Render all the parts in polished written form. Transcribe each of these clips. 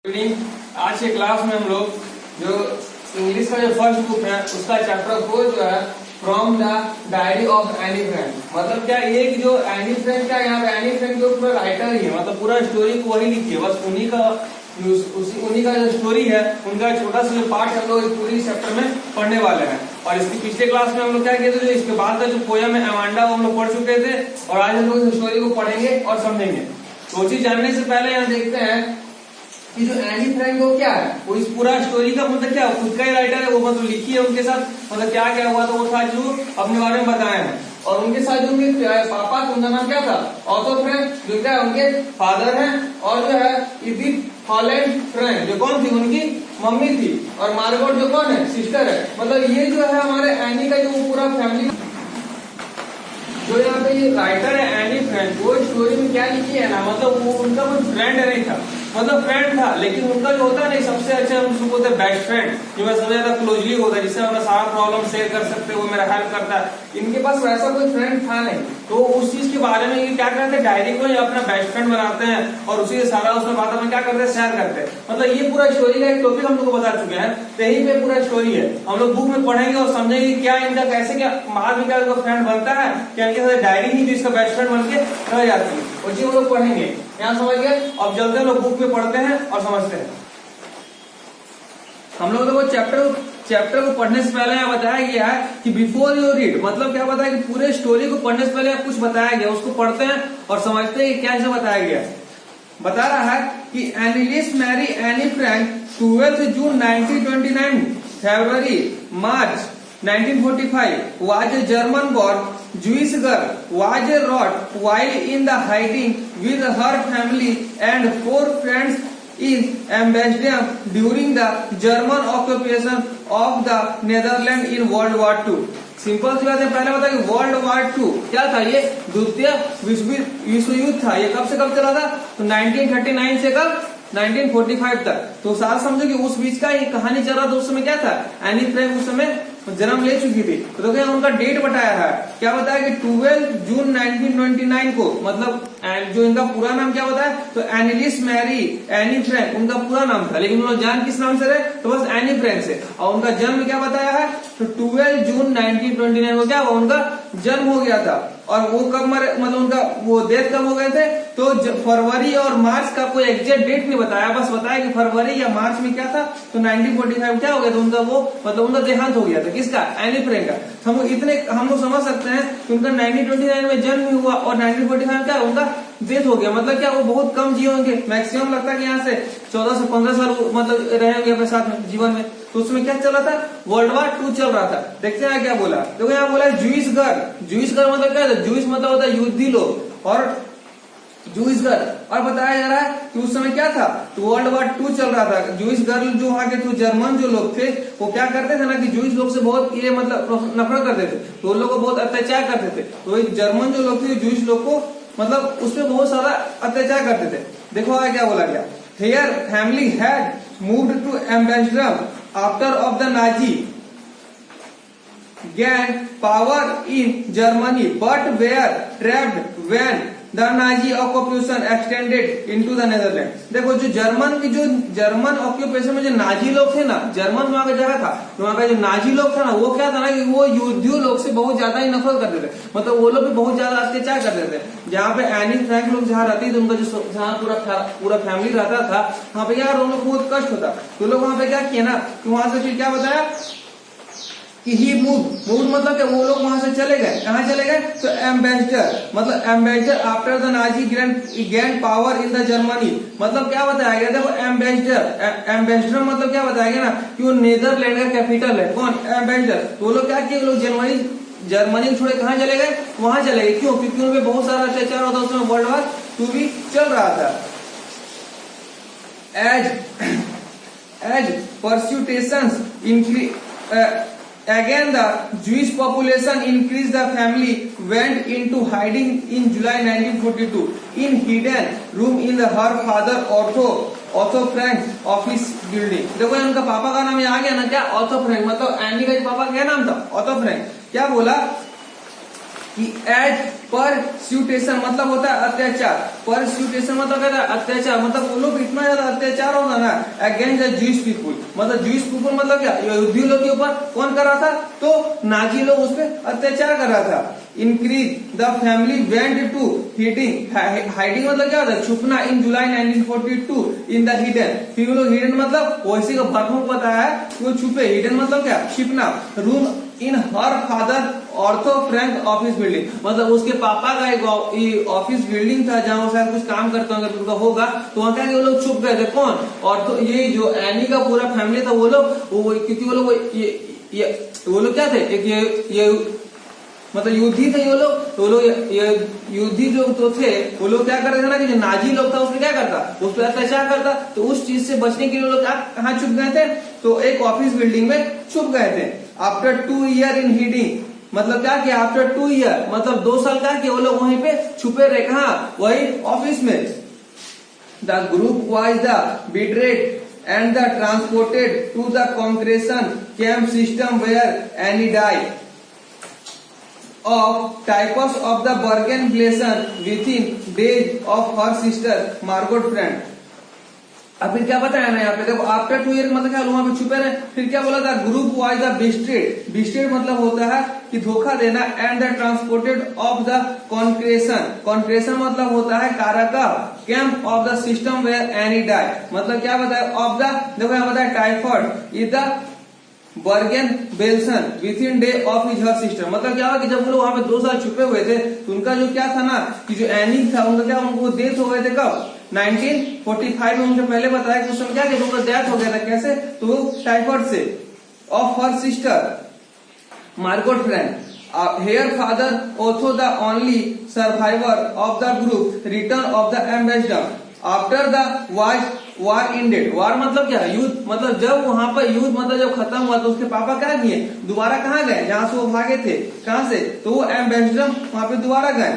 आज के क्लास में हम लोग जो इंग्लिश का जो फर्स्ट बुक है उसका चैप्टर 4 जो है from the diary of Anne Frank, मतलब क्या ये कि जो एनी फ्रैंक का यहाँ पे एनी फ्रैंक जो पूरा राइटर ही है, मतलब पूरा स्टोरी को वही लिखी है, बस उन्हीं का जो स्टोरी है उनका छोटा सा जो पार्ट हम लोग पूरी चैप्टर में पढ़ने वाले हैं। और इसके पिछले क्लास में हम लोग क्या किए थे, जो इसके बाद का जो पोयम है अमांडा वो हम लोग पढ़ चुके थे और आज हम लोग इस स्टोरी को पढ़ेंगे और समझेंगे। तो चीज जानने से पहले यहाँ देखते हैं कि जो एनी फ्रैंक वो क्या है, वो इस पूरा स्टोरी का मतलब क्या खुद का ही राइटर है, वो मतलब लिखी है उनके साथ, मतलब क्या क्या हुआ तो वो था जो अपने बारे में बताए हैं। और उनके साथ जो उनके पापा उनका नाम क्या था, ऑथो फ्रैंक, जो क्या उनके फादर हैं, और जो है इडिथ हॉलैंड फ्रैंक जो कौन थी उनकी मम्मी थी, और मार्गोट जो कौन है सिस्टर है। मतलब ये जो है हमारे एनी का जो पूरा फैमिली, जो यहाँ पे ये राइटर है एनी फ्रैंक, वो स्टोरी में क्या लिखी है ना, मतलब वो उनका कोई फ्रेंड नहीं था, मतलब फ्रेंड था लेकिन उनका जो होता है ना सबसे अच्छा हम उसको बोलते हैं बेस्ट फ्रेंड, जो मैं सबसे ज्यादा क्लोजली होता है, जिससे अपना सारा प्रॉब्लम शेयर कर सकते हैं, वो मेरा हेल्प करता है। इनके पास वैसा कोई फ्रेंड था नहीं, तो उस चीज के बारे में ये क्या करते हैं, डायरी को ही अपना बेस्ट फ्रेंड बनाते हैं और उसी से सारा उसमें बात में क्या करते हैं शेयर करते हैं। मतलब ये पूरा स्टोरी का एक टॉपिक हम लोग को बता चुके हैं, तो यही पे पूरा स्टोरी है, हम लोग बुक में पढ़ेंगे और समझेंगे क्या इनका कैसे क्या बाद में क्या उनका फ्रेंड बनता है, क्या इनके साथ डायरी ही जो इसका बेस्ट फ्रेंड बन के रह जाती है, और जी हम लोग पढ़ेंगे। यहाँ समझ गए, अब जल्दी हम लोग बुक में पढ़ते हैं और समझते हैं। हम लोग देखो चैप्टर को पढ़ने से पहले यहाँ बताया गया है कि बिफोर यू रीड, मतलब क्या बताया कि पूरे स्टोरी को पढ़ने से पहले कुछ बताया गया, उसको पढ़ते हैं और समझते हैं कि क्या इसे बताया गया है। बता रहा है कि Annelies Marie Anne Frank 12 June 1929 February March 1945 was a German born Jewish girl was wrought while in the hiding with her family and 4 friends in Amsterdam during the German occupation of the Netherlands in World War II। Simple सी बात है, पहले बता कि world war 2 क्या था, ये द्वितीय विश्व युद्ध था। ये कब से कब चला था, तो 1939 से कब 1945 तक। तो साथ समझो कि उस बीच का ये कहानी चल रहा था। उस समय क्या था, एनी फ्रैंक उस समय जन्म ले चुकी थी। तो क्या उनका डेट बताया है, क्या बताया कि 12 जून 1929 को, मतलब जो इनका पूरा नाम क्या बताया, तो एनिलिस मैरी एनी फ्रैंक उनका पूरा नाम था, लेकिन उन्होंने जान किस नाम से रहे, तो बस एनी फ्रैंक से। और उनका जन्म क्या बताया है, तो 12 जून 1929 को क्या हुआ, उनका जन्म हो गया था। और वो कब मरे, मतलब उनका वो डेथ कब हो गए थे, तो फरवरी और मार्च का कोई एग्जैक्ट डेट नहीं बताया, बस बताया कि फरवरी या मार्च में क्या था, तो 1945 क्या हो गया, तो उनका वो मतलब उनका देहांत हो गया था। किसका, एनी फ्रैंक का। हम लोग समझ सकते हैं कि उनका 1929 में जन्म हुआ और 1945 क्या उनका डेथ हो गया। मतलब क्या वो बहुत कम जिए होंगे, मैक्सिमम लगता है कि यहाँ से 14 से 15 साल मतलब रहे होंगे अपने साथ में जीवन में। तो उसमें क्या चला था, वर्ल्ड वॉर 2 चल रहा था। देखते हैं क्या बोला, देखो यहाँ बोला जूइश गर्ल। जूइश गर्ल मतलब क्या है, जूइश मतलब होता है यहूदी लोग, और जूइश गर्ल। और बताया जा रहा है कि उस समय क्या था, तो वर्ल्ड वॉर 2 चल रहा था। जूइश गर्ल जो वहां के जर्मन जो लोग थे वो क्या करते थे ना, कि जूइश लोग से बहुत ये मतलब नफरत करते थे, तो उन लोग को बहुत अत्याचार करते थे। तो जर्मन जो लोग थे जूइश लोग को मतलब उसमें बहुत सारा अत्याचार करते थे। देखो आगे क्या बोला गया, here family had moved to Amsterdam after of the Nazi gained power in Germany but were trapped when the Nazi occupation extended into the Netherlands। देखो जो जर्मन ऑक्यूपेशन में जो नाजी लोग थे ना, जर्मन वहां का जगह था, वहां का जो नाजी लोग था ना, वो क्या था ना कि वो यहूदियों लोग से बहुत ज्यादा ही नफरत करते थे, मतलब वो लोग भी बहुत ज्यादा अत्याचार करते थे। जहाँ पे एनी फ्रैंक लोग जहाँ रहती थी, उनका जो जहाँ पूरा फैमिली रहता था, वहाँ पे यार उन लोग बहुत कष्ट होता। तो लोग वहाँ पे क्या किया ना, कि वहां से फिर क्या बताया कि ही मूव मतलब क्या, वो लोग वहां से चले गए, कहाँ चले गए, तो एम्बेसडर, मतलब ambassador after the Nazi gain power in the Germany. मतलब क्या बताया गया, देखो एम्बेसडर मतलब क्या बताया गया ना, कि वो नेदरलैंड का कैपिटल है, कौन, एम्बेसडर। तो वो लोग क्या किए, लोग जर्मनी छोड़े कहाँ चले गए, वहां चले गए। क्यों, क्योंकि उनपे बहुत सारा अत्याचार होता, उसमें वर्ल्ड वॉर 2 भी चल रहा था। As persecutions increase again the Jewish population increased, the family went into hiding in July 1942 in hidden room in her father Otto Frank office building. देखो उनका पापा का नाम आ गया ना, क्या, ऑथो फ्रैंक। मतलब एनी का पापा क्या नाम था, ऑथो फ्रैंक। क्या बोला कि एट परस्यूटेशन मतलब होता है अत्याचार, परस्यूटेशन मतलब कहता है अत्याचार, मतलब वो लोग इतना ज्यादा अत्याचार होता ना अगेंस्ट द जूइश पीपुल, मतलब जूइश पीपुल मतलब क्या, यहूदी लोग के ऊपर कौन कर रहा था, तो नाजी लोग उस पर अत्याचार कर रहा था। Increase the family went to hiding, hiding मतलब क्या होता है, छुपना, इन जुलाई 1942 इन द हिडन, फिर वो लोग हिडन मतलब वैसे का भरपूर बताया है वो छुपे, हिडन मतलब क्या, छिपना, room in her father Otto Frank office building, मतलब उसके पापा का एक ऑफिस बिल्डिंग था जहाँ वो शायद कुछ काम करते होंगे उनका होगा, तो वहां क्या वो लोग छुप गए थे, कौन, और तो ये जो एनी का पूरा फैमिली था वो लोग, क्योंकि वो लोग क्या थे, एक ये मतलब युद्धी थे वो लोग युद्धी जो तो थे वो लोग क्या करते थे ना कि जो नाजी लोग था उसमें क्या करता, उस पर अत्याचार करता, तो उस चीज से बचने के लिए लोग कहाँ छुप गए थे, तो एक ऑफिस बिल्डिंग में छुप गए थे। आफ्टर 2 ईयर इन हिडिंग मतलब क्या किया, आफ्टर 2 ईयर मतलब 2 साल क्या किया वो लोग वहीं पे छुपे रहे, कहा, वही ऑफिस में। The group was the betrayed and the transported to the concentration camp system where Annie died of typhus of the Bergen-Belsen within days of her sister Margot friend। अब फिर क्या बताया ना यहाँ पे देखो, आफ्टर 2 ईयर मतलब क्या, वहां पे छुपे रहे, फिर क्या बोला था, group was the betrayed, betrayed मतलब होता है कि धोखा देना, and the transported of the concentration, concentration मतलब होता है कारागार, camp of the system where Anne die मतलब क्या बताया, ऑफ द देखो यहाँ बताया typhoid is the Bergen Belsen with in day of his her sister, मतलब क्या हुआ कि जब वो लोग वहां पे 2 साल छुपे हुए थे तो उनका जो क्या था ना कि जो एनी था उनका क्या, उनको डेथ हो गए थे कब, 1945 में, मुझे पहले बताया कि उस समय क्या कि उनका डेथ हो गया था, कैसे, तो टाइफॉइड से, of her sister Margot Frank, her father also the only survivor of the group return of the ambassador after the war ended, war मतलब क्या, युद्ध मतलब जब वहां पर युद्ध मतलब जब खत्म हुआ तो उसके पापा क्या किए, दोबारा कहाँ गए, जहां से वो भागे थे, कहां से, तो वो एम्बेसडर वहां पे दोबारा गए।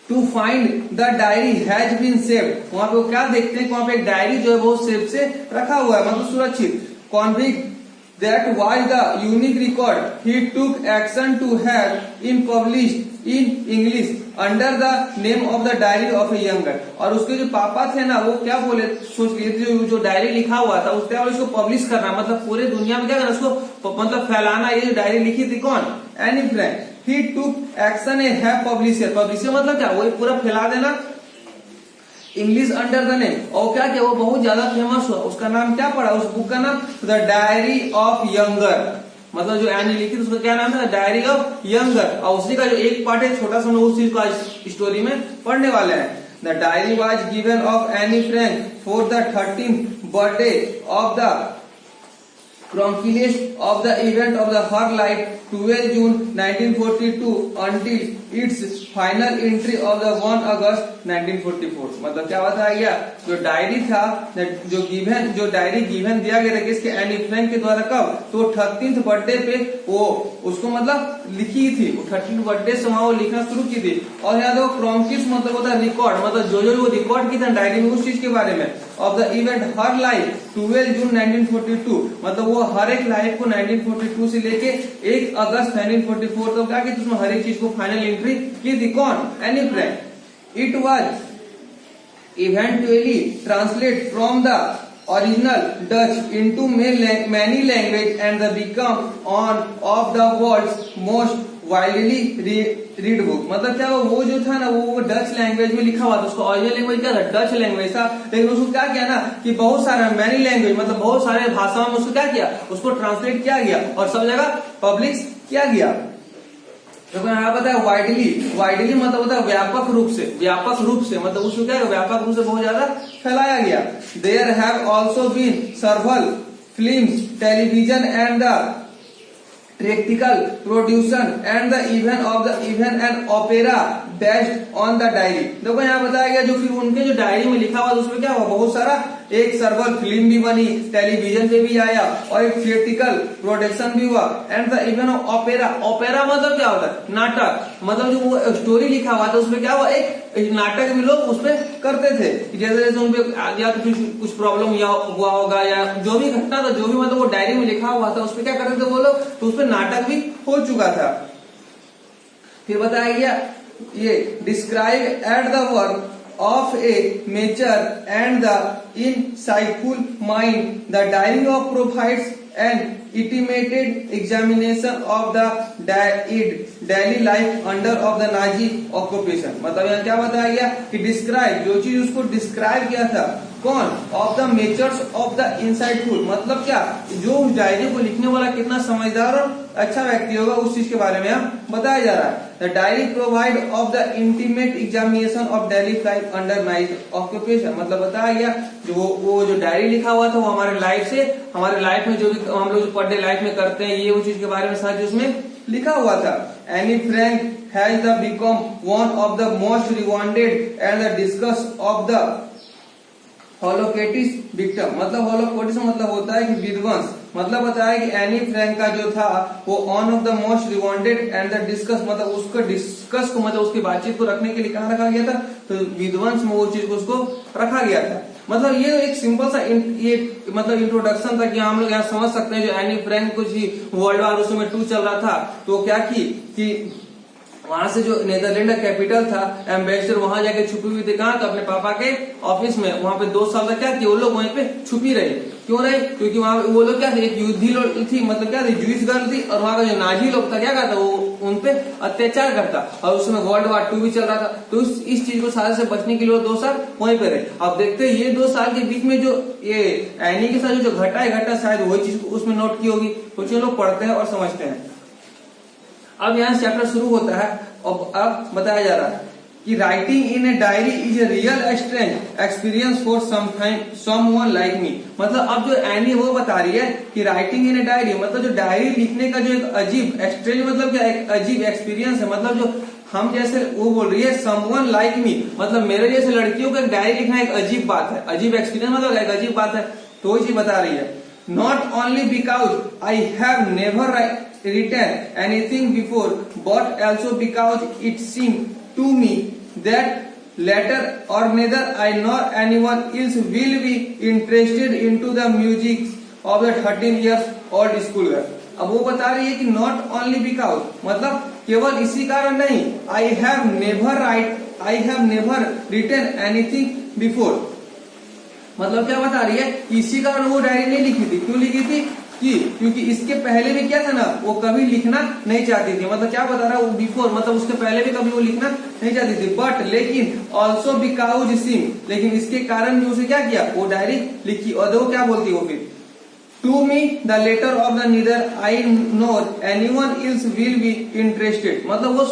To find the diary has been saved, वहां पे वो क्या देखते हैं कि वहां पे एक डायरी जो है वो सेव से रखा हुआ है, मतलब सुरक्षित। Convict that was the unique record he took action to have in published in English under the name of the diary of a young girl, और उसके जो पापा थे ना वो क्या बोले, सोच लिए थे जो डायरी लिखा हुआ था उसके बाद उसको पब्लिश करना, मतलब पूरे दुनिया में क्या करना उसको मतलब फैलाना, ये जो डायरी लिखी थी कौन, Anne Frank. He took action A have publisher, publisher मतलब क्या, वो पूरा फैला देना, इंग्लिश अंडर द नेम, और क्या क्या वो बहुत ज्यादा फेमस हुआ, उसका नाम क्या पड़ा, उस बुक का नाम द डायरी ऑफ यंगर, मतलब जो एनी लिखी थी उसका क्या नाम है, डायरी ऑफ यंगर, और उसी का जो एक पार्ट है छोटा सा, हम लोग उस चीज को आज स्टोरी में पढ़ने वाले हैं। The diary was given of Anne Frank for the 13th birthday of the chroniclist of the event of the her life 12 June 1942 until its final entry of the 1 August 1944, मतलब क्या बताया गया, जो डायरी था जो डायरी गिवन दिया गया था किसके, एनी फ्रैंक के द्वारा, कब, तो 13th बर्थडे पे वो उसको मतलब लिखी थी, 13th बर्थडे से वहां वो लिखना शुरू की थी। और यहाँ देखो क्रॉनिकल्स मतलब होता है रिकॉर्ड, मतलब जो वो रिकॉर्ड की था डायरी में उस चीज के बारे में, of the event her life 12 जून 1942 मतलब वो हर एक लाइफ को 1942 से लेके 1 अगस्त 1944 तक क्या की उसमें हर एक चीज को फाइनल एंट्री की थी, कौन, Anne Frank. It was eventually translate from the original Dutch into many languages and the become one of the world's most widely read book, मतलब क्या वो जो था ना वो डच लैंग्वेज में लिखा हुआ था, उसका ओरिजिनल लैंग्वेज क्या था, डच लैंग्वेज था, लेकिन उसको क्या किया ना कि बहुत सारा मैनी लैंग्वेज मतलब बहुत सारे भाषाओं में उसको क्या किया, उसको ट्रांसलेट किया गया और सब जगह पब्लिश किया गया। तो यहाँ पता है वाइडली मतलब होता है व्यापक रूप से मतलब उसको क्या व्यापक रूप से बहुत ज्यादा फैलाया गया। There have also been several films, television and the theatrical production and the even an opera based on the diary। देखो यहाँ बताया गया जो फिर उनके जो डायरी में लिखा हुआ उसमें क्या हुआ, बहुत सारा एक सर्वल फिल्म भी बनी, टेलीविजन पे भी आया और एक थिएट्रिकल प्रोडक्शन भी हुआ एंड द इवन ओपेरा मतलब क्या होता है, नाटक, मतलब जो वो स्टोरी लिखा हुआ था उसमें क्या हुआ एक नाटक भी लोग उसमें करते थे, जैसे जैसे उनपे या तो कुछ प्रॉब्लम हुआ होगा या जो भी घटना था जो भी मतलब वो डायरी में लिखा हुआ था उसपे क्या करते थे वो लोग, तो उसपे नाटक भी हो चुका था। फिर बताया गया ये describe at the work of a mature and the insightful mind. The diary of provides an intimated examination of the daily life under of the Nazi occupation. मतलब यहाँ क्या बताया गया कि डिस्क्राइब, जो चीज उसको डिस्क्राइब किया था कौन, of the matures of the insightful, मतलब क्या, जो उस डायरी को लिखने वाला कितना समझदार और अच्छा व्यक्ति होगा, उस चीज के बारे में यहाँ बताया जा रहा है. The diary provide of the intimate examination of daily life under night occupation. मतलब बताया गया जो वो जो डायरी लिखा हुआ था वो हमारे लाइफ से, हमारे लाइफ में जो भी हम लोग पर डे लाइफ में करते हैं, ये वो चीज के बारे में साथ उसमें लिखा हुआ था. Anne Frank has the become one of the most renowned and the discussed of the holocaust victim. मतलब होलोकॉटिस्ट मतलब होता है कि विध्वंस. मतलब बताया कि एनी फ्रैंक का जो था वो one of the most renowned and the discussed, मतलब उसको डिस्कस को मतलब उसकी बातचीत को रखने के लिए कहाँ रखा गया था, तो विध्वंस में वो चीज को उसको रखा गया था. मतलब ये एक सिंपल सा ये मतलब इंट्रोडक्शन था कि हम लोग यहाँ समझ सकते हैं. जो एनी फ्रैंक कुछ ही वर्ल्ड वॉर उस समय 2 चल रहा था, तो क्या कि वहां से जो नेदरलैंड का कैपिटल था, एम्बेसडर वहां जाके छुपी हुई थी. कहाँ, तो अपने पापा के ऑफिस में. वहां पे 2 साल तक क्या किया वो लोग वहीं पे छुपी रहे. क्यों रहे, क्योंकि वहां वो लोग क्या थे, एक युद्धी लोग थी, मतलब क्या थी, जूइश गर्ल थी, और वहां का जो नाजी लोग था क्या करता, वो उनपे अत्याचार करता, और उस समय वर्ल्ड वॉर 2 भी चल रहा था. तो इस चीज को सारे से बचने के लिए 2 साल वहीं पे रहे. अब देखते हैं ये 2 साल के बीच में जो ये एनी के साथ जो घटा शायद वही चीज उसमें नोट की होगी. कुछ लोग पढ़ते हैं और समझते हैं. अब यहाँ चैप्टर शुरू होता है. अब बताया जा रहा है कि writing in a diary is a real strange experience for someone like me. मतलब अब जो एनी वो बता रही है कि राइटिंग इन ए डायरी मतलब जो डायरी लिखने का जो एक अजीब स्ट्रेंज मतलब क्या, एक अजीब एक्सपीरियंस है. मतलब जो हम जैसे वो बोल रही है समवन लाइक मी, मतलब मेरे जैसे लड़कियों को एक डायरी लिखना एक अजीब बात है. अजीब एक्सपीरियंस मतलब एक अजीब बात है. तो वही चीज बता रही है. Not only because I have never written anything before, but also because it seemed to me that later or neither I nor anyone else will be interested into the music of the 13 years old school girl. अब वो बता रही है कि not only because मतलब केवल इसी कारण नहीं, I have never written anything before. मतलब क्या बता रही है, इसी कारण वो डायरी नहीं लिखी थी. क्यों लिखी थी, क्योंकि इसके पहले भी क्या था ना, वो कभी लिखना नहीं चाहती थी. मतलब क्या बता रहा है वो बिफोर, मतलब उसके पहले भी कभी वो लिखना नहीं चाहती थी. बट लेकिन ऑल्सो बिकॉज सिम, लेकिन इसके कारण भी उसे क्या किया, वो डायरी लिखी. और देखो क्या बोलती है वो फिर, to me the letter of the neither I nor anyone else will be interested. मतलब वो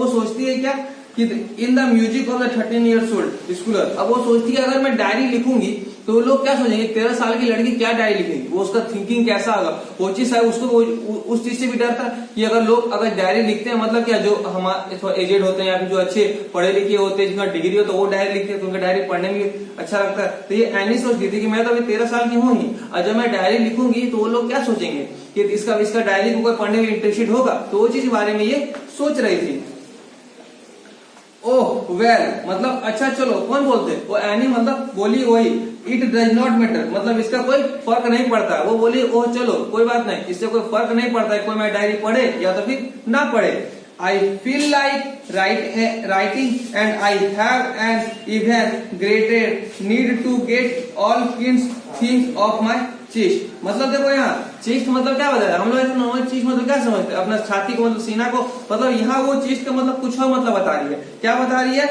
सोचती है क्या कि in the music of the 13 years old schooler. अब वो सोचती है अगर मैं डायरी लिखूंगी तो लोग क्या सोचेंगे, 13 साल की लड़की क्या डायरी लिखेगी, वो उसका थिंकिंग कैसा होगा. वो चीज है उसको उस चीज से भी डर था कि अगर लोग अगर डायरी लिखते हैं, मतलब क्या जो हमारे एजेड होते हैं या फिर जो अच्छे पढ़े लिखे होते हैं, जिनका डिग्री हो, तो वो डायरी लिखते हैं तो उनका डायरी पढ़ने में अच्छा लगता है. तो ये एनी सोचती थी कि मैं तो अभी 13 साल की हूँ ही, और जब मैं डायरी लिखूंगी तो वो लोग क्या सोचेंगे कि इसका डायरी को कोई पढ़ने में इंटरेस्टेड होगा. तो वो चीज के बारे में ये सोच रही थी. ओह वेल मतलब अच्छा चलो, कौन बोलते, वो एनी मतलब बोली वही. इट डज नॉट मैटर मतलब इसका कोई फर्क नहीं पड़ता. वो बोली ओह चलो कोई बात नहीं, इससे कोई फर्क नहीं पड़ता है कोई मैं डायरी पढ़े या तो फिर ना पढ़े. I feel like writing and I have an even greater need to get all things off my chest. मतलब देखो यहाँ चेस्ट मतलब क्या बता रहा है, हम लोग ऐसे नॉर्मल चेस्ट मतलब क्या समझते हैं, अपना छाती को मतलब सीना को. मतलब यहाँ वो चेस्ट का मतलब कुछ और मतलब बता रही है. क्या बता रही है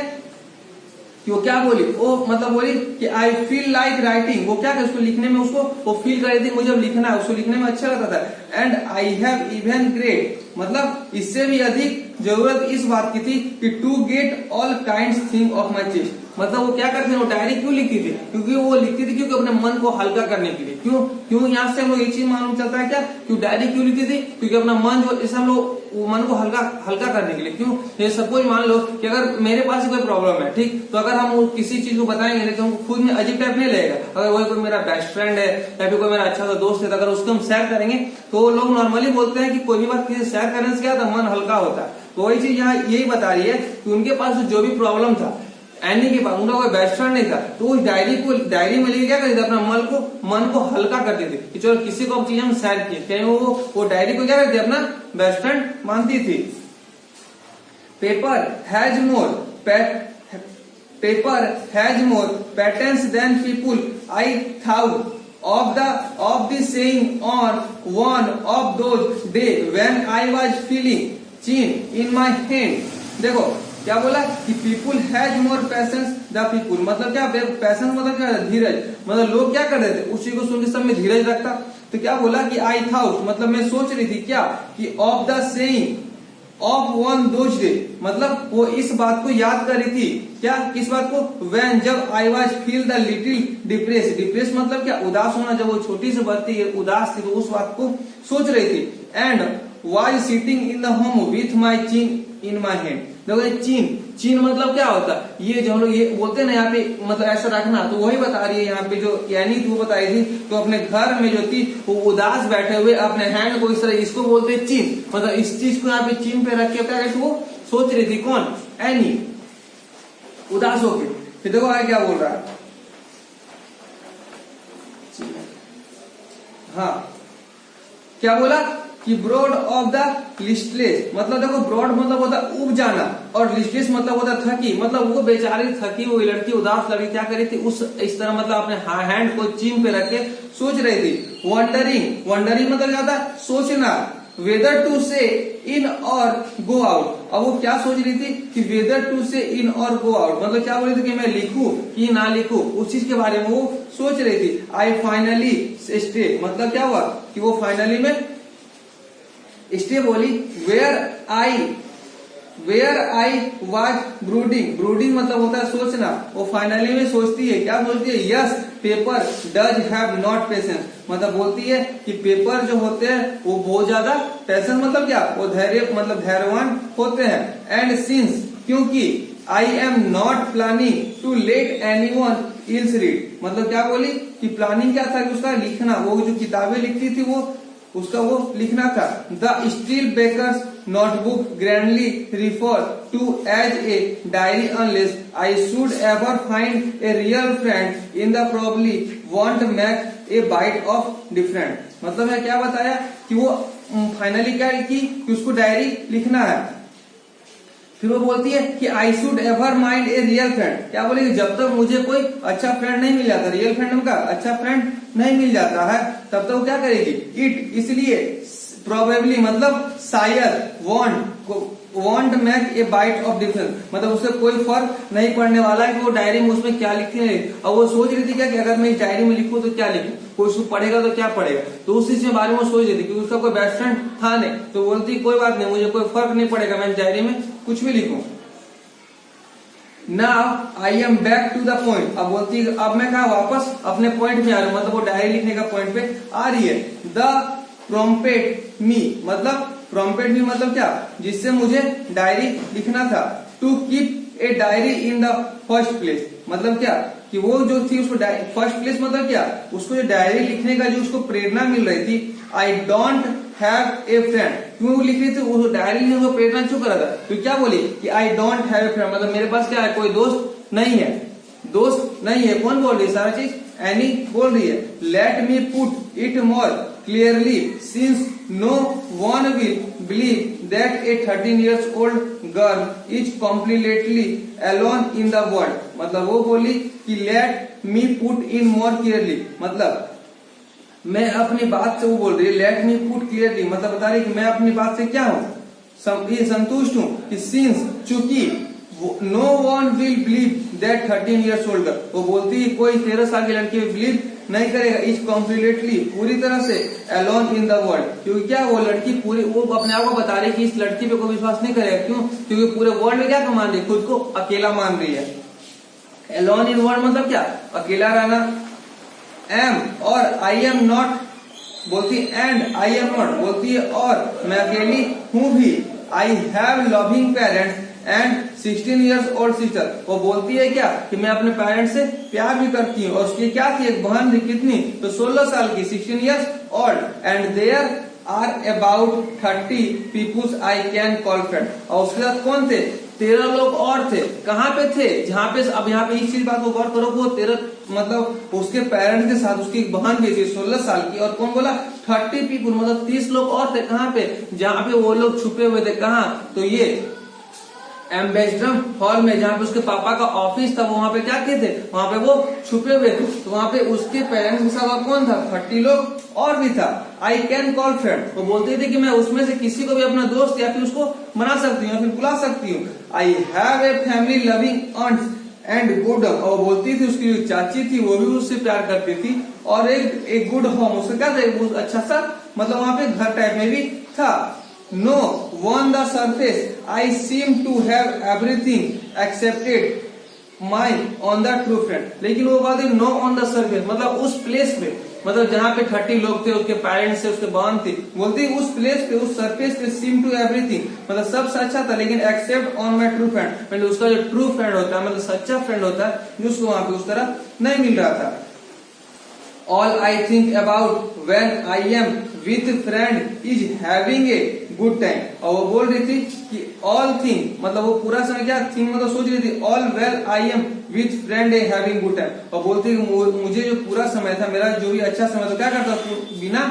कि वो क्या बोली, वो मतलब बोली कि आई फील लाइक राइटिंग. वो क्या है, उसको लिखने में उसको वो फील कर रही थी, मुझे लिखना है, उसको लिखने में अच्छा लगता था. And I have even great मतलब इससे भी अधिक जरूरत इस बात की थी कि to get all kind thing off my chest. मतलब वो क्या करते हैं, वो डायरी क्यों लिखती थी, क्योंकि वो लिखती थी क्योंकि अपने मन को हल्का करने के लिए. क्यों यहाँ से हम लोग एक चीज मालूम चलता है क्या, क्यों डायरी क्यों लिखती थी, क्योंकि अपना मन जो इसे हम लोग मन को हल्का करने के लिए. क्यों, ये सपोज मान लो कि अगर मेरे पास कोई प्रॉब्लम है, ठीक, तो अगर हम किसी चीज को बताएंगे तो हमको खुद में अजीब टाइप नहीं लगेगा. अगर वही कोई मेरा बेस्ट फ्रेंड है या फिर कोई मेरा अच्छा सा दोस्त है, तो अगर उसको हम शेयर करेंगे तो लोग नॉर्मली बोलते हैं कि कोई भी बात किसी शेयर करने से क्या होता है, मन हल्का होता है. तो वही चीज यहाँ यही बता रही है कि उनके पास जो भी प्रॉब्लम था, एनी के पास उनका कोई बेस्ट फ्रेंड नहीं था, तो उस डायरी में लेके क्या करते थे, अपना मन को हल्का करते थे कि चलो किसी को चीज हम शेयर किए. वो डायरी को क्या करते अपना बेस्ट फ्रेंड मानती थी. Paper has more patents than people. I thought of the saying on one of those days when I was feeling chin in my hand. देखो क्या बोला कि people has more patience the people, मतलब क्या patience मतलब क्या, धीरज, मतलब लोग क्या कर रहे थे उसी को सुन के सब में धीरज रखता। तो क्या बोला कि आई थाउट मतलब मैं सोच रही थी क्या कि of the saying of one those day, मतलब वो इस बात को याद कर रही थी, क्या किस बात को, व्हेन जब I was feel the little depress मतलब क्या उदास होना, जब वो छोटी सी बच्ची उदास थी तो उस बात को सोच रही थी। And was sitting in the home with my chin in my hand. देखो चीन मतलब क्या होता है, ये जो हम लोग ये बोलते हैं ना यहाँ पे मतलब ऐसा रखना, तो वही बता रही है यहाँ पे जो यानी तू बताई थी। तो अपने घर में जो थी वो उदास बैठे हुए अपने हैंड को इस तरह, इसको बोलते हैं चीन, मतलब इस चीज को यहाँ पे चीन पे रख के क्या कहते वो सोच रही थी, कौन, एनी, उदास होके। फिर देखो आगे क्या बोल रहा है, हाँ क्या बोला कि ब्रॉड ऑफ द लिस्टलेस, मतलब देखो ब्रॉड मतलब होता है उब जाना और लिस्टलेस मतलब होता है थकी, मतलब वो बेचारी थकी हुई लड़की उदास लड़की क्या करी थी उस इस तरह मतलब अपने हैंड को चीन पे रख के सोच रही थी। वंडरिंग मतलब क्या था, सोचना, वेदर टू से इन और गो आउट। अब वो क्या सोच रही थी कि वेदर टू से इन और गो आउट, मतलब क्या बोल रही थी कि मैं लिखूं कि ना लिखूं, उस चीज के बारे में वो सोच रही थी। आई फाइनली स्टे मतलब क्या हुआ कि वो फाइनली में स्टे बोली। वेयर आई वाज ब्रूडिंग मतलब होता है सोचना, वो फाइनली में सोचती है, क्या सोचती है, yes paper does have not patience, मतलब बोलती है कि पेपर जो होते हैं वो बहुत ज्यादा पेशेंस मतलब क्या, वो धैर्य मतलब धैर्यवान होते हैं। एंड सिंस क्योंकि I am not planning to let anyone else read, मतलब क्या बोली कि प्लानिंग क्या था कि उसका लिखना, वो जो किताबें लिखती थी वो उसका वो लिखना था। The steel bakers notebook grandly refer to as a diary unless I should ever find a real friend in the probably won't make a bite of different, मतलब है क्या बताया कि वो फाइनली क्या की कि उसको डायरी लिखना है। फिर वो बोलती है कि आई should ever mind a real friend, क्या बोलेगी, जब तक मुझे कोई अच्छा फ्रेंड नहीं मिल जाता, रियल फ्रेंड का अच्छा फ्रेंड नहीं मिल जाता है, तब तक वो क्या करेगी, इट इसलिए प्रोबेबली मतलब शायद want make a bite of difference, मतलब उसे कोई फर्क नहीं पड़ने वाला है कि वो डायरी में उसमें क्या लिखती है। और वो सोच रही थी क्या कि अगर मैं इस डायरी में लिखूं तो क्या लिखूं, कोई उसको पढ़ेगा तो क्या पढ़ेगा, तो उस चीज के बारे में सोच रही थी क्योंकि उसका कोई बेस्ट फ्रेंड था नहीं। तो बोलती कोई बात नहीं, मुझे कोई फर्क नहीं पड़ेगा, मैं इस डायरी में कुछ भी लिखूं। Now I am back to the point, अब बोलती अब मैं कहा वापस अपने पॉइंट पे आ रहा हूं, मतलब वो डायरी लिखने का पॉइंट पे आ रही है। द प्रॉम्प्टेड मी मतलब प्रॉम्प्टेड मी मतलब क्या, जिससे मुझे डायरी लिखना था। To keep a diary in the first place मतलब क्या कि वो जो थी उसको फर्स्ट प्लेस मतलब क्या, उसको जो डायरी लिखने का जो उसको प्रेरणा मिल रही थी। I don't have a friend, क्यों लिख रही थी वो डायरी लिखने को प्रेरणा क्यों कर रहा था, तो क्या बोली कि I don't have a friend मतलब मेरे पास क्या है, कोई दोस्त नहीं है, दोस्त नहीं है। कौन बोल रही है सारा चीज, एनी बोल रही है। Let me put it more clearly since no one will believe that a 13 years old girl is completely alone in the world, मतलब वो बोली कि let me put in more clearly मतलब मैं अपनी बात से, वो बोल रही है लेट मी पुट क्लियरली मतलब बता रही कि मैं अपनी बात से क्या हूँ, संतुष्ट हूँ कि सिंस चूंकि no one will believe that 13 years old girl, वो बोलती है कोई 13 साल की लड़की बिलीव नहीं करेगा, इज कम्प्लीटली पूरी तरह से अलोन इन द वर्ल्ड, क्योंकि क्या वो लड़की पूरी वो अपने आप को बता रही कि इस लड़की पे कोई विश्वास नहीं करेगा, क्यों, क्योंकि पूरे वर्ल्ड में क्या मान रही, खुद को अकेला मान रही है। अलोन इन वर्ल्ड मतलब क्या, अकेला रहना। एम और आई एम नॉट बोलती एंड आई एम नॉट बोलती है और मैं अकेली हूं भी। I have loving parents and 16 years old sister, वो बोलती है क्या कि मैं अपने पेरेंट्स से प्यार भी करती हूँ, और उसकी क्या थी एक बहन थी, कितनी, तो 16 साल की 16 years old। And there are about 30 peoples I can call friend, और उसके साथ कौन थे, 13 लोग और थे। कहाँ पे थे, जहाँ पे अब यहाँ पे इस चीज बात को गौर करो, वो 13 मतलब उसके पेरेंट्स के साथ उसकी बहन भी थी 16 साल की, और कौन बोला 30 पीपुल मतलब 30 लोग और थे। कहाँ पे, जहाँ पे वो लोग छुपे हुए थे, कहाँ, तो ये एम्बेसडर हॉल में, जहाँ पे उसके पापा का ऑफिस था, वो वहाँ पे क्या किए थे, वहाँ पे वो छुपे हुए थे। तो वहाँ पे उसके पेरेंट्स के साथ कौन था, 30 लोग और भी था। आई कैन कॉल फ्रेंड, वो बोलते थे कि मैं उसमें से किसी को भी अपना दोस्त या फिर उसको बना सकती हूँ या फिर बुला सकती हूँ। I have a family loving aunt and good, और बोलती थी उसकी जो चाची थी वो भी उससे प्यार करती थी, और एक गुड होम, उसका क्या था, अच्छा सा मतलब वहाँ पे घर टाइप में भी था। No on the surface I seem to have everything excepted my on the true friend, लेकिन वो बात है नो ऑन द सरफेस, मतलब उस प्लेस पे, मतलब जहाँ पे 30 लोग थे, उसके पेरेंट्स थे, उसके बहन थी, बोलती उस प्लेस पे, उस सरफेस पे सीम टू एवरीथिंग, मतलब सब अच्छा था, लेकिन except on my true friend, मतलब उसका जो ट्रू फ्रेंड होता है, मतलब सच्चा फ्रेंड होता है, जो उसको वहां पे उस तरह नहीं मिल रहा था। All I think about when I am with friend is having a good time, और वो बोल रही थी कि ऑल थिंग, मतलब वो पूरा समय क्या थिंग मतलब सोच रही थी, all well I am with friend A having good time, और बोलती मुझे जो पूरा समय था, मेरा जो भी अच्छा समय था, क्या करता बिना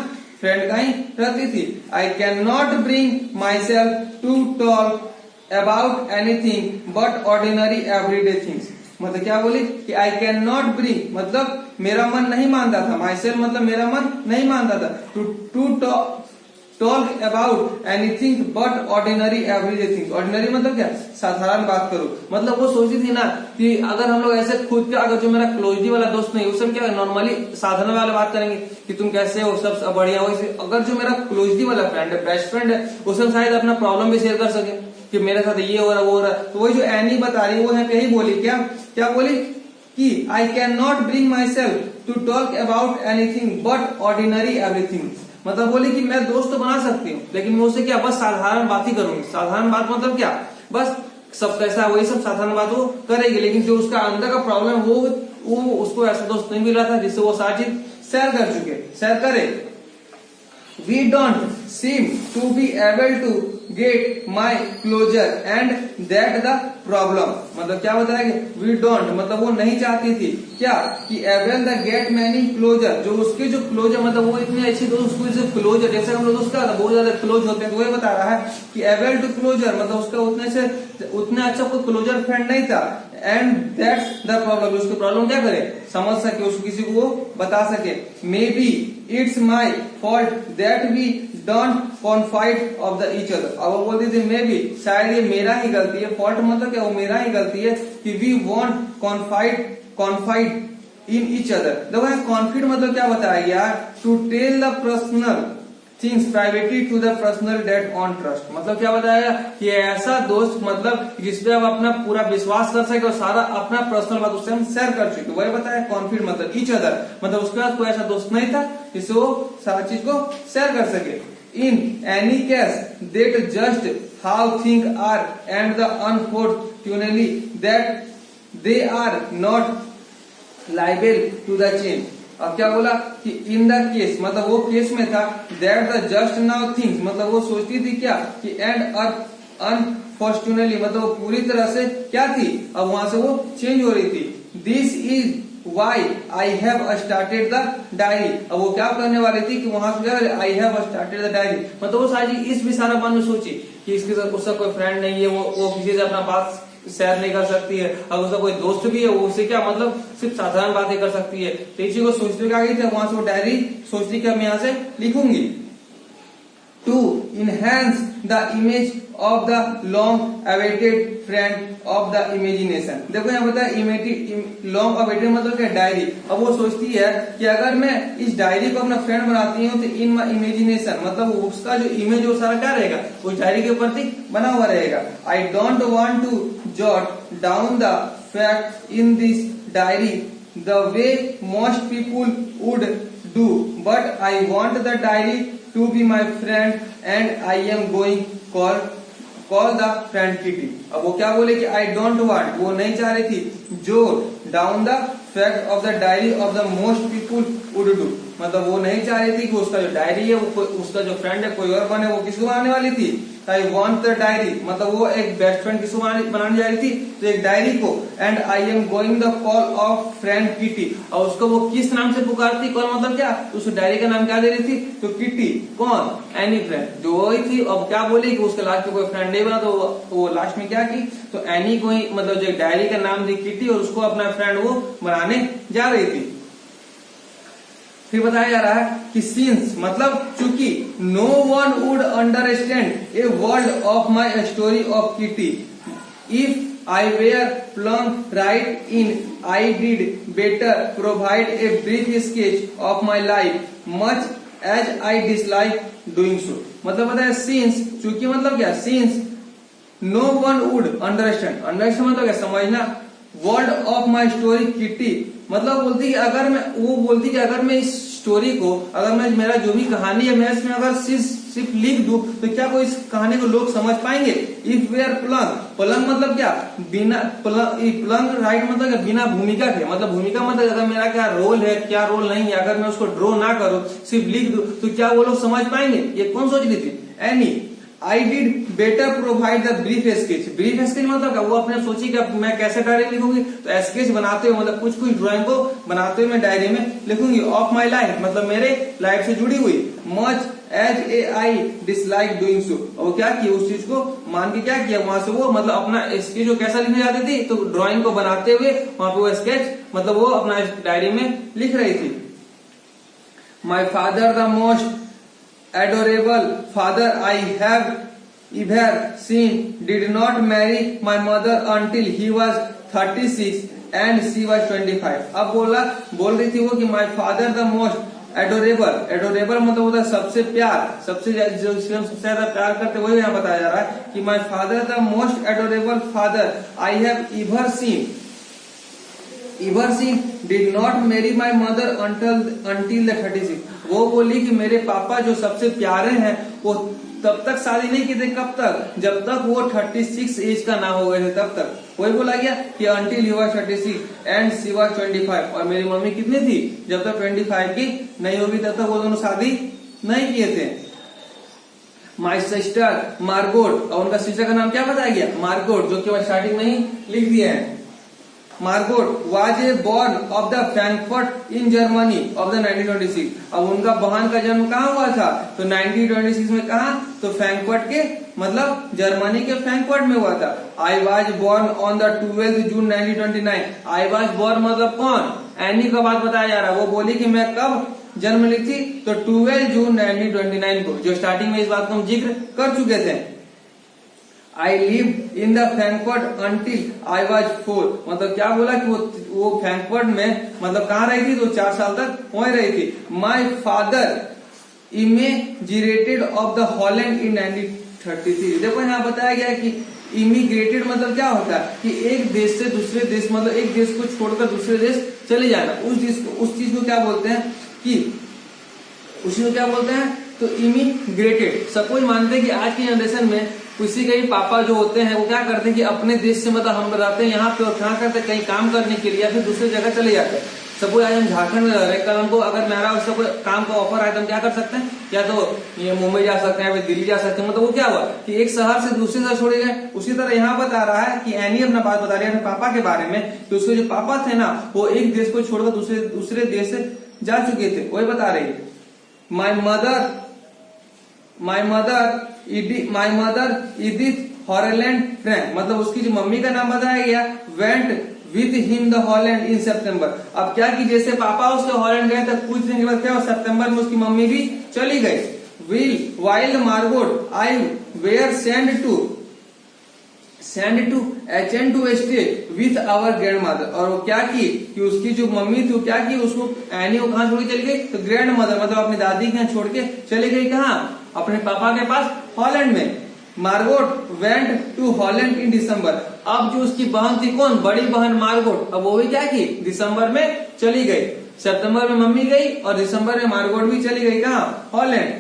फ्रेंड का ही रहती थी। I can not bring myself to talk about anything but ordinary everyday things, मतलब क्या बोली कि आई कैन नॉट ब्रिंग, मतलब मेरा मन नहीं मानता था, माई सेल्फ मतलब मेरा मन नहीं मानता था, to talk about anything but ordinary everyday things, ordinary मतलब क्या, साधारण बात करो, मतलब वो सोचती थी ना कि अगर हम लोग ऐसे खुद के, अगर जो मेरा क्लोजली वाला दोस्त नहीं, उससे हम क्या नॉर्मली साधारण वाला बात करेंगे कि तुम कैसे हो, सब बढ़िया हो, अगर जो मेरा क्लोजली वाला फ्रेंड है, बेस्ट फ्रेंड है, उससे हम शायद अपना प्रॉब्लम भी शेयर कर सके कि मेरे साथ ये हो रहा वो हो रहा। तो वही जो एनी बता रही वो है यही बोली, क्या बोली कि I can not bring myself to talk about anything but ordinary everything, मतलब बोली कि मैं दोस्त तो बना सकती हूँ, लेकिन मैं उससे क्या बस साधारण बात ही करूंगी। साधारण बात मतलब क्या, बस सब कैसा वही सब साधारण बात वो करेगी, लेकिन जो उसका अंदर का प्रॉब्लम वो उसको ऐसा दोस्त नहीं मिला था जिससे वो सारी चीज शेयर करे। We don't seem to be able to get my closure and that the problem, मतलब क्या बताया कि we don't मतलब वो नहीं चाहती थी क्या कि able the get many closure, जो उसके जो closure मतलब वो इतनी अच्छी तो उसको जो closure, जैसे हम लोग उसका बहुत ज्यादा क्लोज होते हैं, तो वही बता रहा है कि able to closure मतलब उसका उतना अच्छा कोई क्लोजर फ्रेंड नहीं था, एंड दैट्स द प्रॉब्लम, उसकी प्रॉब्लम क्या करे समझ सके, उसको किसी को वो बता सके। May be it's my fault that we don't confide of the each other, अब वो बोलती थी मे बी शायद ये मेरा ही गलती है, फॉल्ट मतलब क्या वो मेरा ही गलती है कि we want confide in each other. देखो कॉन्फिड मतलब क्या बताया यार, to tell the personal things privately to the personal that on trust, मतलब क्या बताया कि ऐसा दोस्त मतलब जिसपे आप अपना पूरा विश्वास कर सके और सारा अपना पर्सनल बात उससे हम शेयर कर चुके, वही बताया कॉन्फिड मतलब ईच अदर, मतलब उसके पास कोई ऐसा दोस्त नहीं था जिससे वो सारा चीज को शेयर कर सके। In any case that just how thing are and the unfortunately that they are not liable to the change. अब क्या बोला कि इन द केस मतलब वो केस में था, that the just now things मतलब वो सोचती थी क्या कि एंड अनफॉर्चुनेटली मतलब वो पूरी तरह से क्या थी, अब वहां से वो चेंज हो रही थी। This is why I have started the diary, अब वो क्या करने वाली थी कि वहां से I have started the diary, मतलब वो सारी इस विचार मन में सोची कि इसके साथ उसका कोई फ्रेंड नहीं है, वो किसी से अपना बात शेयर नहीं कर सकती है, अगर उसका कोई दोस्त भी है वो उससे क्या मतलब सिर्फ साधारण बातें कर सकती है, तो इसी को सोचने का गई थी, वहां से वो डायरी सोचती कि मैं यहाँ से लिखूंगी। To enhance the image of the long awaited friend of the imagination, देखो यहाँ बताया लॉन्ग अवेटेड मतलब क्या डायरी, अब वो सोचती है कि अगर मैं इस डायरी को अपना फ्रेंड बनाती हूँ तो इन माई इमेजिनेशन मतलब उसका जो इमेज वो सारा क्या रहेगा उस डायरी के प्रति बना हुआ रहेगा। I don't want to jot down the fact in this diary the way most people would do, but I want the diary to be my friend and I am going call the friend Kitty। अब वो क्या बोले कि I don't want, वो नहीं चाह रही थी जो down the fact of the diary of the most people would do, मतलब वो नहीं चाह रही थी कि उसका जो डायरी है वो उसका जो फ्रेंड है कोई और बने, वो किसको बनाने वाली थी आई वॉन्ट द डायरी, मतलब वो एक बेस्ट फ्रेंड किसको बनाने जा रही थी, तो एक डायरी को। And I am going the call of friend kitty, और उसको वो किस नाम से पुकारती, कॉल मतलब क्या, तो उस डायरी का नाम क्या दे रही थी, तो किटी। कौन, एनी फ्रेंड, जो वही थी। अब क्या बोली कि उसके लास्ट में कोई फ्रेंड नहीं बना, तो वो लास्ट में क्या की, तो एनी को ही, मतलब जो डायरी का नाम थी किटी, और उसको अपना फ्रेंड वो बनाने जा रही थी। फिर बताया जा रहा है कि सिंस मतलब चूंकि no one would understand a word of my story of Kitty if I were plunge right in I did better provide a brief sketch of my life much as I dislike doing so. मतलब बताया since, चूंकि मतलब क्या, since no one would understand, understand मतलब क्या, समझना, word of my story Kitty, मतलब बोलती कि अगर मैं, वो बोलती कि अगर मैं इस स्टोरी को, अगर मैं मेरा जो भी कहानी है मैं इसमें अगर सिर्फ लिख दूं तो क्या कोई इस कहानी को लोग समझ पाएंगे। If we are plunge, plunge मतलब क्या, बिना प्लंग राइट मतलब क्या, बिना भूमिका के, मतलब भूमिका मतलब अगर मेरा क्या रोल है क्या रोल नहीं है, अगर मैं उसको ड्रॉ ना करूं सिर्फ लिख दूं तो क्या वो लोग समझ पाएंगे। ये कौन सोच रही थी, any. I did better provide the brief sketch, brief sketch मतलब क्या, वो अपने सोची कि मैं कैसे डायरी लिखूंगी, तो स्केच बनाते हुए मतलब कुछ ड्राइंग को बनाते हुए मैं डायरी में लिखूंगी। ऑफ माई लाइफ मतलब मेरे लाइफ से जुड़ी हुई। Much as a I dislike doing so, और क्या किया, उस चीज को मान के क्या किया, वहां से वो मतलब अपना स्केच को कैसा लिखने जाती थी, तो ड्राइंग को बनाते हुए वहां पे वो स्केच मतलब वो अपना डायरी में लिख रही थी। My father the most adorable father I have ever seen did not marry my mother until he was 36 and she was 25। अब बोल रही थी वो कि my father the most adorable, adorable मतलब होता है सबसे प्यार, सबसे जो सबसे ज्यादा प्यार करते वही यहाँ बताया जा रहा है कि my father the most adorable father I have ever seen did not marry my mother until the 36। वो बोली कि मेरे पापा जो सबसे प्यारे हैं वो तब तक शादी नहीं की थे, कब तक, जब तक वो 36 एज का ना हो गए थे तब तक। वही बोला गया कि until he was 36 and she was 25, और मेरी मम्मी कितनी थी, जब तक 25 की नहीं होगी तब तक वो दोनों शादी नहीं किए थे। माई सिस्टर मार्गोट, और उनका सिस्टर का नाम क्या बताया गया, मार्गोट, जो कि स्टार्टिंग में ही लिख दिया है। Margot was a born of the Frankfurt in Germany of the 1926। अब उनका बहन का जन्म कहाँ हुआ था, तो 1926 में कहा, तो फ्रैंकफर्ट के मतलब जर्मनी के फ्रैंकफर्ट में हुआ था। I was born on the 12 June 1929। I was born मतलब कौन, एनी का बात बताया जा रहा है। वो बोली कि मैं कब जन्म ली थी, तो 12 जून 1929 को, जो स्टार्टिंग में इस बात को हम जिक्र कर चुके थे। I live in the Frankfurt until I was 4, मतलब क्या बोला कि वो फ्रैंकफर्ट में मतलब कहाँ रही थी, तो 4 साल तक वहीं रही थी। My father emigrated of the Holland in 1933। देखो यहाँ बताया गया कि इमिग्रेटेड मतलब क्या होता है कि एक देश से दूसरे देश, मतलब एक देश को छोड़कर दूसरे देश चले जाना, उस चीज को क्या बोलते हैं कि उसी को क्या बोलते हैं, तो इमिग्रेटेड। सपोज मानते हैं कि आज की जनरेशन में किसी के भी पापा जो होते हैं वो क्या करते हैं कि अपने देश से मतलब हम रहते हैं यहाँ पे और क्या करते हैं कहीं काम करने के लिए या फिर दूसरी जगह चले जाते हैं। सपोज आज हम झारखंड में रह रहे हैं, कल हमको अगर मेरा उससे कोई काम का ऑफर आए तो हम क्या कर सकते हैं, या तो ये मुंबई जा सकते हैं या फिर दिल्ली जा सकते हैं। मतलब वो क्या हुआ कि एक शहर से दूसरे शहर छोड़े गए। उसी तरह यहाँ बता रहा है कि एनी अपना बात बता रही है अपने पापा के बारे में कि उसके जो पापा थे ना वो एक देश को छोड़कर दूसरे देश से जा चुके थे, वही बता रही है। My mother Edith Holland Frank, मतलब उसकी जो मम्मी का नाम बताया गया, went with him the Holland in September. अब क्या कि जैसे पापा उसके हॉलैंड गए तब कुछ दिन के बाद क्या सितंबर में उसकी मम्मी भी चली गई। Wild Margot I were send to Aachen to stay with our grandmother. और वो क्या की कि उसकी जो मम्मी थी वो क्या की उसको एनी को कहाँ छोड़ के चली गई, तो ग्रैंड मदर मतलब अपनी दादी के यहाँ छोड़ के चली गई, कहाँ, अपने पापा के पास हॉलैंड में। मार्गोट वेंट टू हॉलैंड इन दिसंबर। अब जो उसकी बहन थी कौन, बड़ी बहन मार्गोट, अब वो भी क्या की दिसंबर में चली गई। सितंबर में मम्मी गई और दिसंबर में मार्गोट भी चली गई, कहाँ, Holland.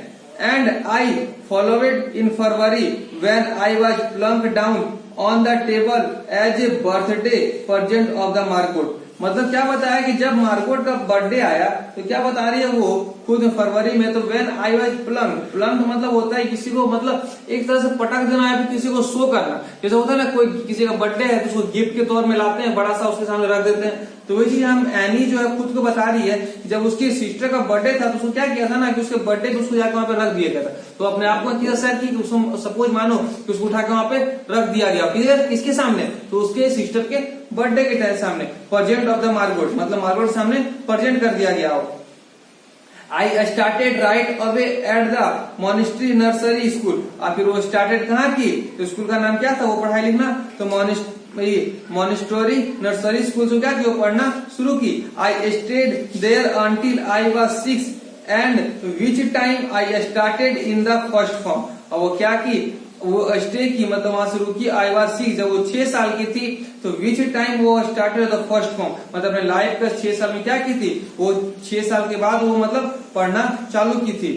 And I followed in February when I was plunked down on the table as a birthday present of the Margot. मतलब क्या बताया कि जब मार्गोट का बर्थडे आया तो क्या बता रही है वो खुद फरवरी में, तो when I was plumped, plumped मतलब होता है किसी को मतलब एक तरह से पटक देना या फिर किसी को शो करना। जैसे होता है ना कोई किसी का बर्थडे है तो उसको गिफ्ट के तौर में लाते हैं, बड़ा सा उसके सामने रख देते हैं। तो वही चीज हम एनी जो है खुद को बता रही है कि जब उसकी सिस्टर का बर्थडे था तो उसको क्या किया था ना कि उसके बर्थडे पे उसको जाकर वहां पे रख दिया गया था। तो अपने आप को किया सर कि उसको सपोज मानो कि उसको उठा के वहां पे रख दिया गया, फिर किसके सामने, तो उसके सिस्टर के बर्थडे के टाइम सामने, प्रेजेंट ऑफ द मार्गोट मतलब मार्गोट सामने प्रेजेंट कर दिया गया हो। I started right away at the monastery nursery school। और फिर वो स्टार्टेड कहाँ की, तो स्कूल का नाम क्या था वो पढ़ाई लिखना, तो मोनेस्टरी नर्सरी स्कूल से क्या की वो पढ़ना शुरू की। I stayed there until I was 6 and which time I started in the first form. और वो क्या की, वो स्टे की मतलब वहां से रुकी आई वाज 6, जब वो 6 साल की थी। तो विच टाइम वो स्टार्टेड द फर्स्ट फॉर्म मतलब अपने लाइफ का 6 साल में क्या की थी, वो 6 साल के बाद वो मतलब पढ़ना चालू की थी।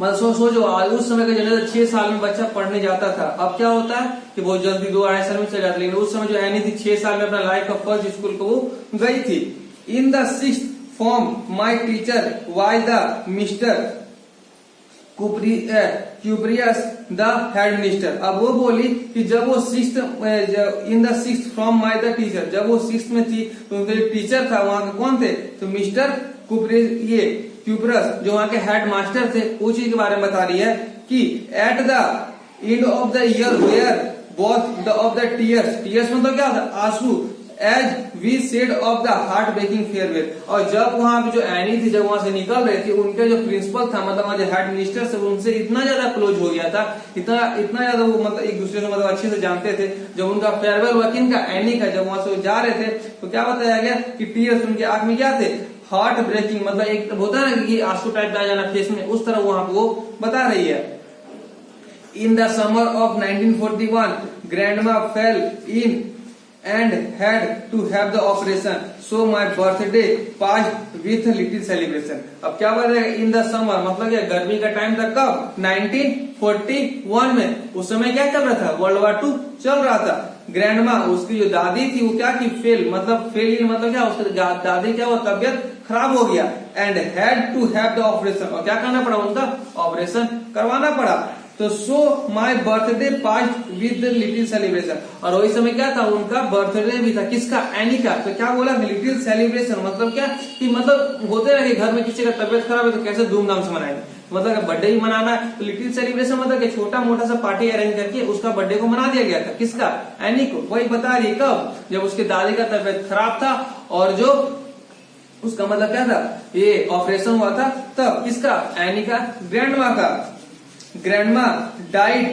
मतलब सोचो उस समय का जनरेशन 6 साल में बच्चा पढ़ने जाता था, अब क्या होता है कि बहुत जल्दी 2-2.5 साल में चले जाते, लेकिन उस समय जो एनी थी 6 साल में अपना लाइफ का फर्स्ट स्कूल को वो गई थी। In the 6th form my teacher was the mister Kuperus the head minister. अब वो बोली कि जब वो in the 6th from my the teacher, जब वो 6th में थी तो उनके जो टीचर था वहां के कौन थे, तो मिस्टर क्यूब्रस जो वहां के हेड मास्टर थे। वो चीज के बारे में बता रही है कि at the end of the year were both of the tears, tears मतलब क्या होता है आंसू, as we said of the heart breaking farewell. और जब वहां पे जो एनी थी जब वहां से निकल रही थी, उनके जो प्रिंसिपल था मतलब वहां जो हेड मिनिस्टर से उनसे इतना ज्यादा क्लोज हो गया था, इतना ज्यादा वो मतलब एक दूसरे से मतलब अच्छे से जानते थे। जब उनका फेयरवेल हुआ किनका, एनी का, जब वहां से जा रहे थे तो क्या बताया गया कि टीयर्स उनके आंख में क्या थे, हार्ट ब्रेकिंग मतलब एक होता है ना कि आंसू टाइप आ जाना फेस में, उस तरह वहां पे वो बता रही है। In the summer of 1941 grandma fail in and had to have the operation, so my birthday passed with little celebration। अब क्या बोल रहे हैं, इन द समर मतलब क्या गर्मी का टाइम था, कब 1941 में। उस समय क्या चल रहा था, वर्ल्ड वॉर 2 चल रहा था। ग्रैंडमा उसकी जो दादी थी वो क्या की फेल मतलब क्या उसकी दादी क्या वो तबियत खराब हो गया, and had to have the operation, और क्या करना पड़ा उनका ऑपरेशन करवाना पड़ा। तो so my birthday passed with little celebration, और वही समय क्या था उनका बर्थडे भी था, किसका, एनी का। तो क्या बोला लिटिल सेलिब्रेशन मतलब क्या कि मतलब होते ना कि घर में किसी का तबियत खराब है तो कैसे धूमधाम से मनाएंगे, मतलब बर्थडे ही मनाना है। तो लिटिल सेलिब्रेशन मतलब कि छोटा मोटा सा पार्टी अरेंज करके उसका बर्थडे को मना दिया गया था, किसका, एनी को। वही बता रही कब, जब उसके दादी का तबियत खराब था और जो उसका मतलब क्या था ये ऑपरेशन हुआ था, तब किसका, एनी का, ग्रैंडमा का। ग्रैंडमा डाइड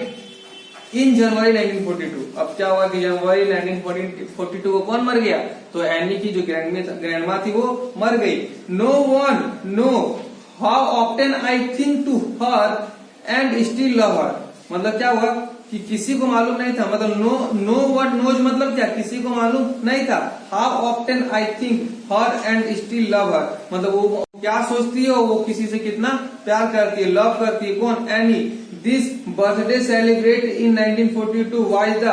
इन जनवरी 1942। अब क्या हुआ कि जनवरी 1942 को कौन मर गया, तो एनी की जो ग्रैंडमा थी वो मर गई। No one know how often I think to her and still love her, मतलब क्या हुआ कि किसी को मालूम नहीं था, मतलब नो वन नोज मतलब क्या, किसी को मालूम नहीं था। How often I think her and still love her, मतलब वो क्या सोचती है, वो किसी से कितना प्यार करती है, लव करती है, कौन, any. This birthday celebrate in 1942 was the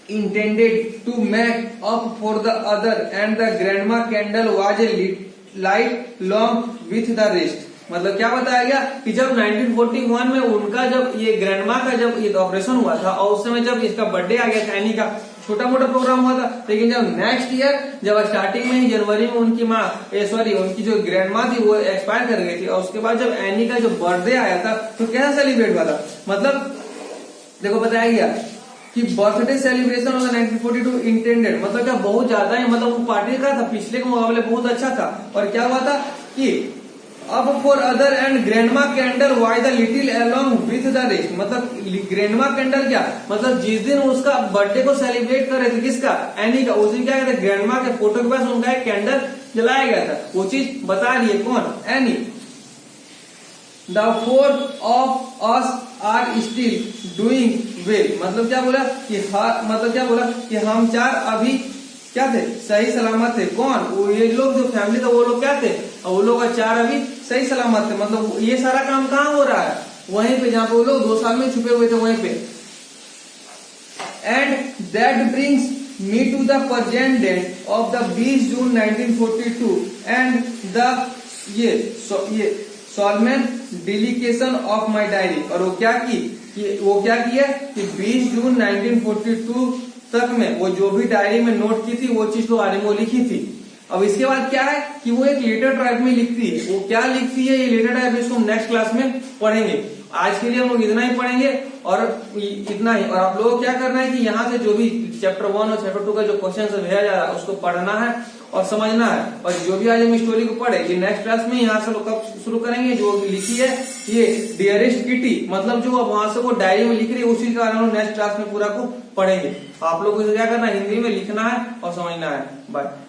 intended to make up for the other and the grandma candle was a light long with the rest। मतलब क्या बताया गया कि जब 1941 में उनका जब ये ग्रैंडमा का जब ये ऑपरेशन हुआ था और उस समय जब इसका बर्थडे आ गया था, एनी का छोटा मोटा प्रोग्राम हुआ था, लेकिन जब नेक्स्ट ईयर जब स्टार्टिंग में ही जनवरी में उनकी माँ उनकी जो ग्रैंडमा थी वो एक्सपायर कर गई थी, और उसके बाद जब एनी का जो बर्थडे आया था तो कैसा सेलिब्रेट हुआ था, मतलब देखो बताया गया कि बर्थडे सेलिब्रेशन ऑफ 1942 इंटेंडेड मतलब क्या बहुत ज्यादा ही मतलब वो पार्टी का था, पिछले के मुकाबले बहुत अच्छा था। और क्या हुआ था कि अब for other and grandma candle why the little along with the rest, मतलब ग्रैंडमा कैंडल क्या मतलब जिस दिन उसका बर्थडे को सेलिब्रेट कर रहे थे, किसका, एनी का, उस दिन क्या कहते ग्रैंडमा के फोटो के पास उनका एक कैंडल जलाया गया था, वो चीज बता रही है कौन, Anne. The four of us are still doing well, मतलब क्या बोला कि मतलब क्या बोला कि हम चार अभी क्या थे, सही सलामत थे। कौन, वो ये लोग जो फैमिली था वो लोग क्या थे, और वो लोग चार अभी सही सलामत थे। मतलब ये सारा काम कहाँ हो रहा है, वहीं पे जहाँ पे वो लोग 2 साल में छुपे हुए थे वहीं पे। And that brings me to the present date of the 20 June 1942 and the ये सॉलमेन डेलिकेशन ऑफ माई डायरी। और वो क्या किया कि 20 जून 1942 तक में वो जो भी डायरी में नोट की थी वो चीज तो बारे में वो लिखी थी। अब इसके बाद क्या है कि वो एक लेटर टाइप में लिखती है। वो क्या लिखती है, ये लेटर टाइप, इसको हम नेक्स्ट क्लास में पढ़ेंगे। आज के लिए हम लोग इतना ही पढ़ेंगे और इतना ही। और आप लोगों को क्या करना है कि यहाँ से जो भी चैप्टर 1 और चैप्टर 2 का जो क्वेश्चन भेजा जा रहा है उसको पढ़ना है और समझना है। और जो भी आज हम स्टोरी को पढ़े ये नेक्स्ट क्लास में यहाँ से लोग कब शुरू करेंगे, जो लिखी है ये डियरेस्ट किटी, मतलब जो अब वहां से वो डायरी में लिख रही है उसी का हम नेक्स्ट क्लास में पूरा को पढ़ेंगे। आप लोग को क्या करना है, हिंदी में लिखना है और समझना है। बाय।